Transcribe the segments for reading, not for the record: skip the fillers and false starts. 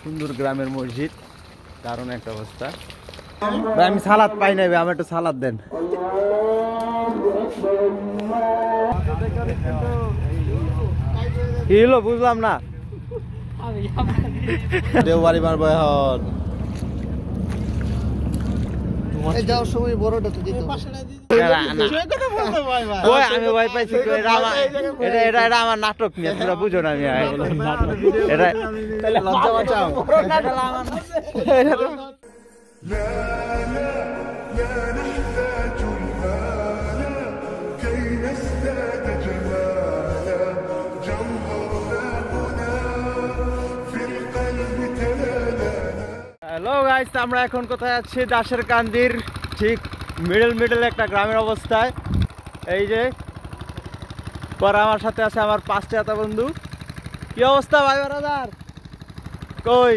সুন্দর গ্রামের মসজিদ, দারুণ একটা অবস্থা। ভাই আমি সালাদ পাই নাই, আমার একটু সালাদ দেন। কি হলো বুঝলাম না। দেওবাড়ি মারবো এখন। যাওয়ার সময় বড়টা তো দিত। আমি ভয় পাইছি, এটা আমার নাটক নিয়ে, তোমরা বুঝো না। আমি এটা লজ্জা বাঁচাও। হ্যালো গাইস, আমরা এখন কোথায় আছি? দাসের কান্দির ঠিক মিডল একটা গ্রামের অবস্থায়। এই যে পরে আমার সাথে আছে আমার 5টা বন্ধু। কি অবস্থা ভাই ব্রাদার? কই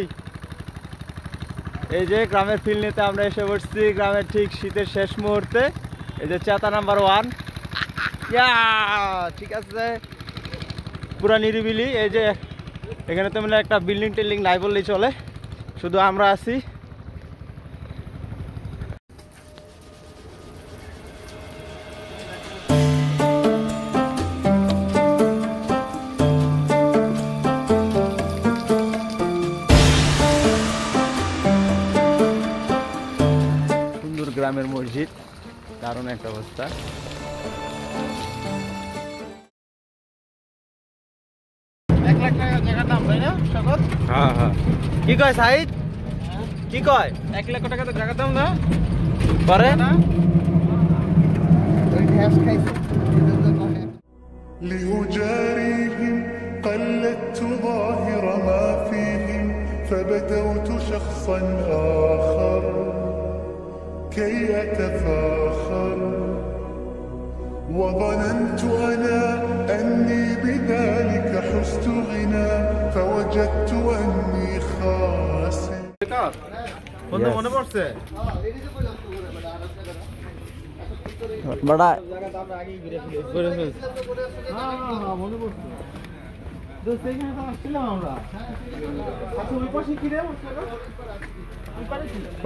এই যে গ্রামের ফিল নিতে আমরা এসে পড়ছি, গ্রামের ঠিক শীতের শেষ মুহূর্তে। এই যে চেতা নাম্বার 1, ঠিক আছে, পুরা নিরিবিলি। এই যে এখানে তেমন একটা বিল্ডিং টিল্ডিং নাই বললেই চলে, শুধু আমরা আছি। সুন্দর গ্রামের মসজিদ, দারুণ একটা অবস্থা। হ্যাঁ, কি কয় সাইদ? কি কয় 1 লাখ টাকা তো জায়গার দাম না পরে না। لأجاريهم قلدت ظاهر ما فيهم فبدوت شخصا آخر كي أتفاخر وظننت أنا أني بذلك حزت غنى فوجدت أني خاسر. মনে পড়ছে বড়া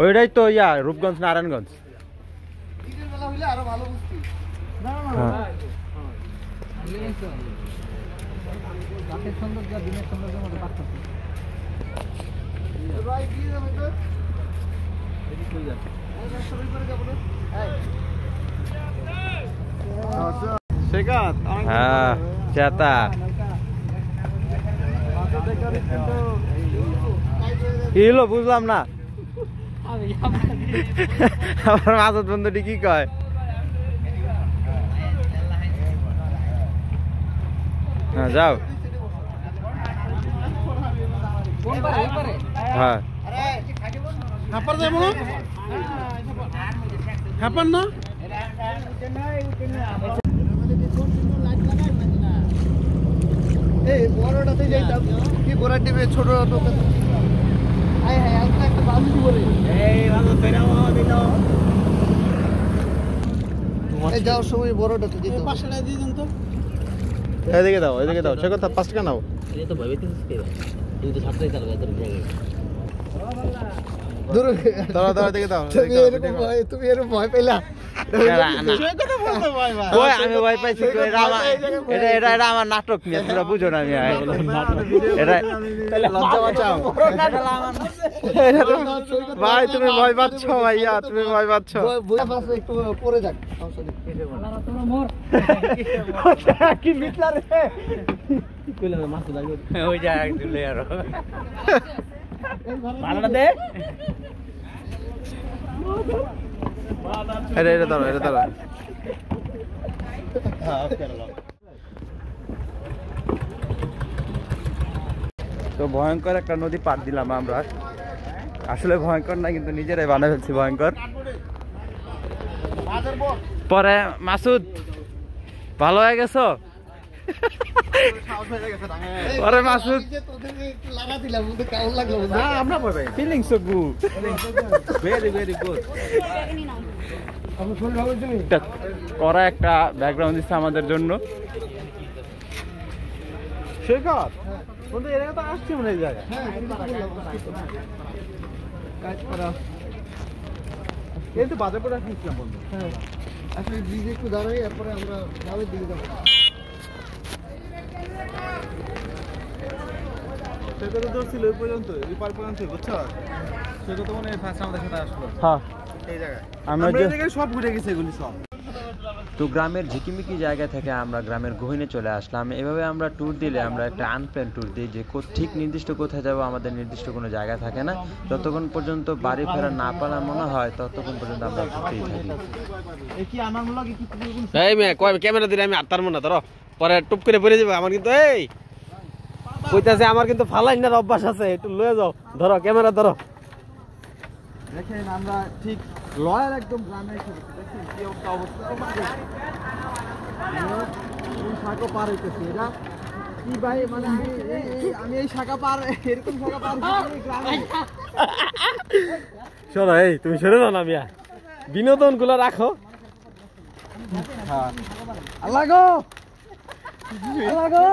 ওইটাই তো রূপগঞ্জ নারায়ণগঞ্জ। হ্যাঁ চেতা কি হলো বুঝলাম না। আমার মাঝত বন্ধুটি কি কয়? হ্যাঁ যাও। হ্যাঁ বড়টাতে যাইতাম কি বড়ার ডিমে ছোট যাওয়ার সময় বড়টা তো দিত। এদিকে দাও, এদিকে দাও, সে কথা 5 টাকা নাও। তুমি এর ভয় পেলা? আমি ভয় পাইছি, এটা আমার নাটক নিয়ে, তোমরা বুঝো না। আমি এটা লজ্জা বাঁচাও। ভাই তুমি ভয় পাচ্ছ, ভাইয়া তুমি ভয় পাচ্ছ। একটু পরে যাক কি মিটলা রে ওই জায়গা দিলে আর ভালোটা দে। এটা ধরো, এটা ধরো। তো ভয়ঙ্কর একটা নদী পার দিলাম আমরা। আসলে ভয়ঙ্কর না, কিন্তু নিজেরাই বানিয়ে ফেলছি ভয়ঙ্কর। পরে মাসুদ ভালো হয়ে গেছো? পরে Masud feelings so good, very very good. ওরা একটা ব্যাকগ্রাউন্ড দিচ্ছে আমাদের জন্য। বন্ধু এর আগে তো আসছি মনে হয় এই জায়গায়। হ্যাঁ কিন্তু বললাম, কাজ করা। এই তো বাজার করে আসছিলাম বন্ধু। হ্যাঁ আসলে ব্রিজে একটু দাঁড়াই, এরপরে আমরা গ্রামের দিকে যাবো। সেটা তো ধরছিল ওই পর্যন্ত, ওই পার পর্যন্ত, বুঝছো? সেটা তো মনে হয় ফার্স্ট আমাদের সাথে আসলো। হ্যাঁ এই জায়গায় আমরা আমরা এই জায়গায় সব ঘুরে গেছি এগুলি সব। তো গ্রামের ঝিকিমিকি জায়গা থেকে আমরা গ্রামের গহীনে চলে আসলাম। এভাবে আমরা ট্যুর দিলে আমরা একটা আনপ্ল্যান ট্যুর দিই, যে ঠিক নির্দিষ্ট কোথায় যাবো আমাদের নির্দিষ্ট কোনো জায়গা থাকে না। যতক্ষণ পর্যন্ত বাড়ি ফেরা না পালা মনে হয় ততক্ষণ পর্যন্ত আমরা ঘুরতেই থাকি। এই কি আমার মনে লাগে কি এই মেয়ে কয় ক্যামেরা দিলে আমি আত্মার মনে ধরো পরে টুপ করে পড়ে যাবে। আমার কিন্তু এই কইতাছে আমার কিন্তু ফালাই না অভ্যাস আছে, একটু লয়ে যাও, ধরো ক্যামেরা ধরো। দেখেন আমরা ঠিক লয়ার একদম গ্রামে এসে গেছি। দেখেন কি একটা অবস্থা। এই শাখা পার হইতেছি, এটা কি ভাই, মানে আমি এই শাখা পার, এরকম শাখা পার হইতেছি গ্রামে। শোনো এই তুমি সরে যাও না মিয়া, বিনোদন গুলো রাখো। আল্লাহ গো, আল্লাহ গো,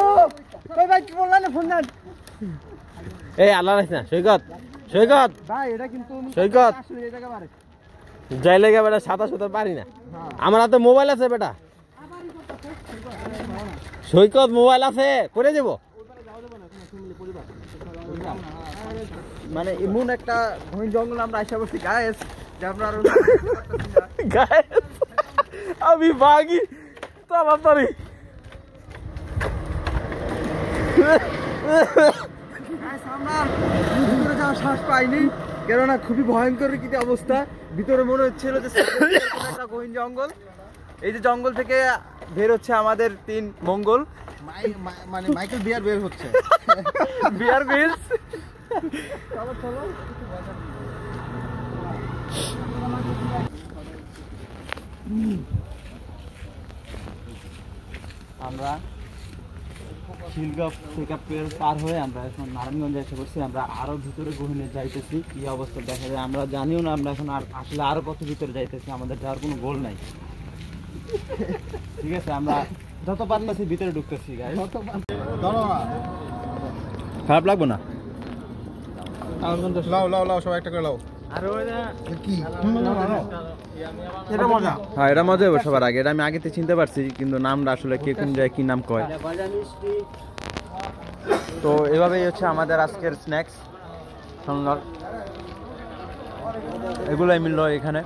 কই ভাই কি বললেন ফোন দেন এই আল্লাহ রাখছ না সৈকত, সৈকত ভাই, এটা কিন্তু সৈকত আসলে এই জায়গা পারে। যাই লেগে বেটা সাঁতার সাঁতার পারি না। আমার হাতে মোবাইল আছে বেটা, সৈকত মোবাইল আছে, করে দেবো। মানে এমন একটা ঘন জঙ্গল আমরা আশা করছি গায়েস, যে আমরা আরো আমি বাগি তাড়াতাড়ি। আমরা ভিতরে যাওয়ার শ্বাস পাইনি, কেননা খুবই ভয়ঙ্কর কি অবস্থা। ভিতরে মনে হচ্ছিল যে একটা গহীন জঙ্গল। এই যে জঙ্গল থেকে বের হচ্ছে আমাদের 3 মঙ্গল, মানে মাইকেল বিয়ার বের হচ্ছে। Bear Grylls. চলো আমরা শিলগাঁও থেকে পার হয়ে আমরা এখন নারায়ণগঞ্জে এসে পড়ছি। আমরা আরো ভিতরে গহীনে যাইতেছি, কি অবস্থা দেখা যায় আমরা জানিও না। আমরা এখন আসলে আরো কত ভিতরে যাইতেছি, আমাদের যাওয়ার কোনো গোল নাই। ঠিক আছে, আমরা যত পারতেছি ভিতরে ঢুকতেছি। খারাপ লাগবে না? লাও সবাই একটা করে লাও। কি এটা মজা। হ্যাঁ এটা মজা হবে সবার আগে, এটা আমি আগেতে চিনতে পারছি, কিন্তু নামটা আসলে কে কোন জায়গায় কি নাম কয়। তো এভাবেই হচ্ছে আমাদের আজকের স্ন্যাক্স সন্ধ্যার, এগুলোই মিললো এখানে।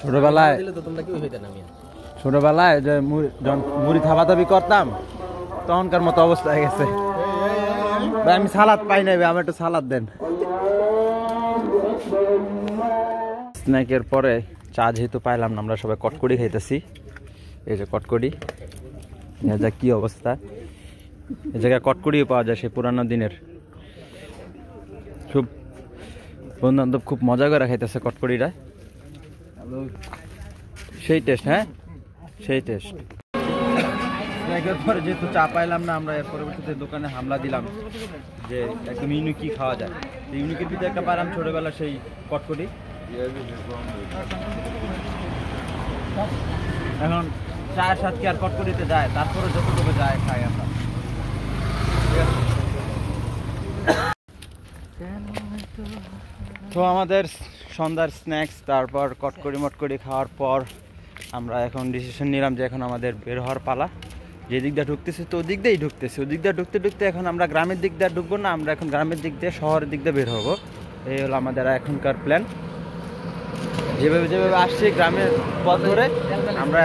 ছোটবেলায় ছোটবেলায় যে মুড়ি থাবাতাবি করতাম, তখনকার মতো অবস্থা হয়ে গেছে। ভাই আমি সালাদ পাই নাই, ভাই আমার একটু সালাদ দেন। স্ন্যাকের পরে চা যেহেতু পাইলাম না, আমরা সবাই কটকড়ি খাইতেছি। এই যে কটকড়ি, যা কি অবস্থা। এই জায়গায় কটকড়িও পাওয়া যায় সেই পুরানো দিনের। খুব বন্ধু বান্ধব খুব মজা করে খাইতেছে কটকড়িটা, সেই টেস্ট। হ্যাঁ সেই টেস্ট। স্ন্যাকের পরে যেহেতু চা পাইলাম না, আমরা এর পরবর্তীতে দোকানে হামলা দিলাম যে একদম ইউনিকি খাওয়া যায়। ইউনিকের ভিতরে একটা পাইলাম ছোটবেলা সেই কটকটি। এখন চায়ের সাথে কি আর কটকটিতে যায়, তারপরে যতটুকু যায় খাই আমরা। তো আমাদের সন্ধ্যার স্ন্যাক্স, তারপর কটকড়ি মটকড়ি খাওয়ার পর আমরা এখন ডিসিশন নিলাম যে এখন আমাদের বের হওয়ার পালা। যে দিক দিয়ে ঢুকতেছি তো ওদিক দিয়েই ঢুকতেছি, ওদিক দিয়ে ঢুকতে ঢুকতে এখন আমরা গ্রামের দিক দিয়ে ঢুকবো না, আমরা এখন গ্রামের দিক দিয়ে শহরের দিক দিয়ে বের হবো। এই হলো আমাদের এখনকার প্ল্যান। যেভাবে যেভাবে আসছি গ্রামের পথ ধরে, আমরা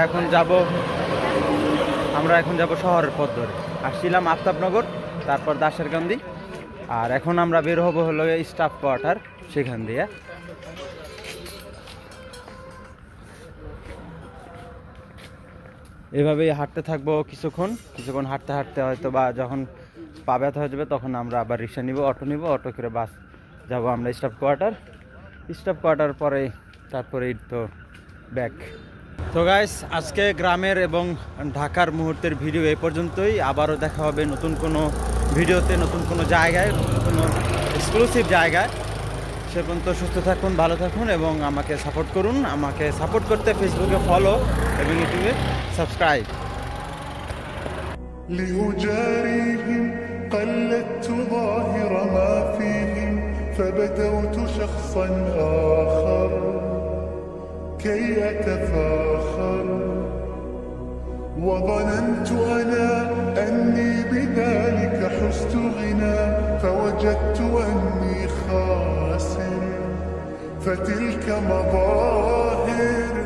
এখন যাব শহরের পথ ধরে। আসছিলাম আফতাবনগর, তারপর দাসেরকান্দি, আর এখন আমরা বের হবো হলো স্টাফ কোয়ার্টার, সেখান দিয়ে। এভাবেই হাঁটতে থাকবো কিছুক্ষণ হাঁটতে হাঁটতে হয়তো বা যখন পা ব্যথা হয়ে যাবে তখন আমরা আবার রিক্সা নিব, অটো নিব, অটো করে বাস যাব আমরা স্টাফ কোয়ার্টার পরে তারপরেই তো ব্যাক তো গাইস আজকে গ্রামের এবং ঢাকার মুহূর্তের ভিডিও এই পর্যন্তই। আবারও দেখা হবে নতুন কোনো ভিডিওতে, নতুন কোনো জায়গায়, নতুন কোনো এক্সক্লুসিভ জায়গায়। সে পর্যন্ত সুস্থ থাকুন, ভালো থাকুন এবং আমাকে সাপোর্ট করুন। আমাকে সাপোর্ট করতে ফেসবুকে ফলো এবং ইউটিউবে সাবস্ক্রাইব। لأجاريهم قلدت ظاهر ما فيهم فبدوت شخصا آخر كي أتفاخر وظننت أنا أني بذلك حزت غنى فوجدت أني خاسر فتلك مظاهر